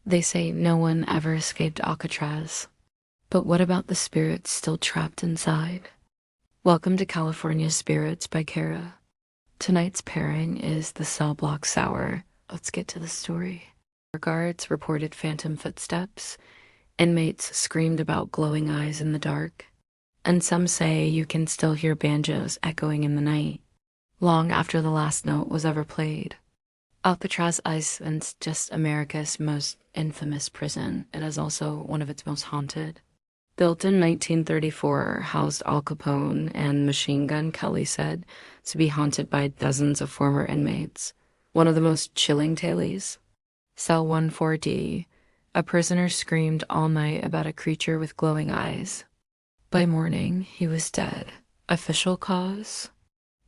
They say no one ever escaped Alcatraz. But what about the spirits still trapped inside? Welcome to California Spirits by Cara. Tonight's pairing is the cell block sour. Let's get to the story. Guards reported phantom footsteps. Inmates screamed about glowing eyes in the dark. And some say you can still hear banjos echoing in the night, long after the last note was ever played. Alcatraz Island's just America's most infamous prison. It is also one of its most haunted. Built in 1934, housed Al Capone and Machine Gun Kelly said to be haunted by dozens of former inmates. One of the most chilling tales. Cell 14D, a prisoner screamed all night about a creature with glowing eyes. By morning, he was dead. Official cause?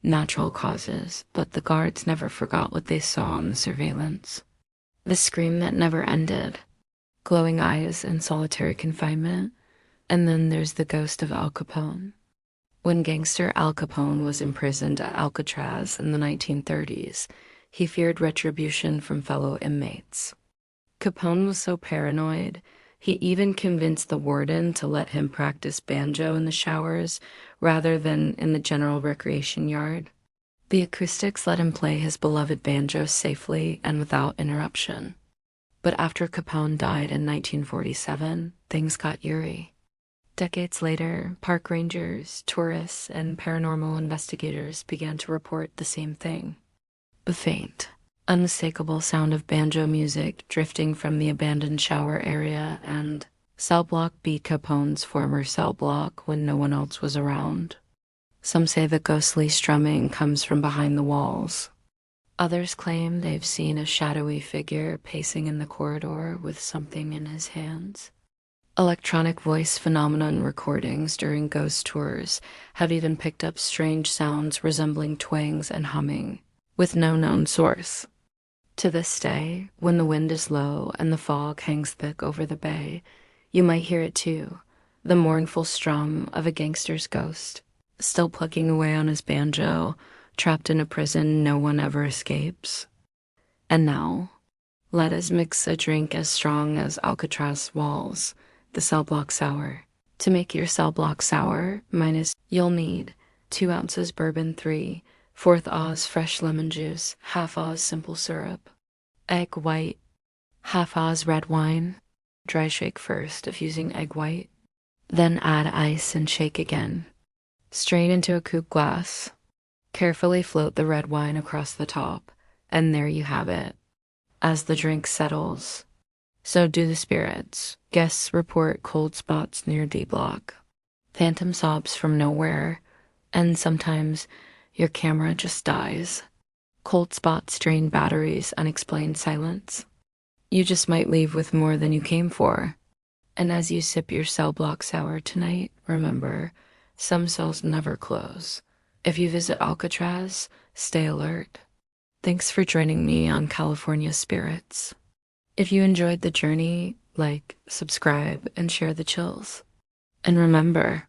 Natural causes, but the guards never forgot what they saw on the surveillance. The scream that never ended. Glowing eyes in solitary confinement. And then there's the ghost of Al Capone. When gangster Al Capone was imprisoned at Alcatraz in the 1930s, he feared retribution from fellow inmates. Capone was so paranoid, he even convinced the warden to let him practice banjo in the showers rather than in the general recreation yard. The acoustics let him play his beloved banjo safely and without interruption. But after Capone died in 1947, things got eerie. Decades later, park rangers, tourists, and paranormal investigators began to report the same thing. The faint, unmistakable sound of banjo music drifting from the abandoned shower area, and cell block beat Capone's former cell block when no one else was around. Some say the ghostly strumming comes from behind the walls. Others claim they've seen a shadowy figure pacing in the corridor with something in his hands. Electronic voice phenomenon recordings during ghost tours have even picked up strange sounds resembling twangs and humming, with no known source. To this day, when the wind is low and the fog hangs thick over the bay, you might hear it too, the mournful strum of a gangster's ghost, still plucking away on his banjo, trapped in a prison no one ever escapes. And now, let us mix a drink as strong as Alcatraz walls, the cell block sour. To make your cell block sour, you'll need 2 ounces bourbon 3, 4th Oz fresh lemon juice, half Oz simple syrup, egg white, half Oz red wine. Dry shake first if using egg white, then add ice and shake again. Strain into a coupe glass. Carefully float the red wine across the top, and there you have it. As the drink settles, so do the spirits. Guests report cold spots near D block, phantom sobs from nowhere, and sometimes your camera just dies. Cold spots drain batteries, unexplained silence. You just might leave with more than you came for. And as you sip your cell block sour tonight, remember, some cells never close. If you visit Alcatraz, stay alert. Thanks for joining me on California Spirits. If you enjoyed the journey, like, subscribe, and share the chills. And remember,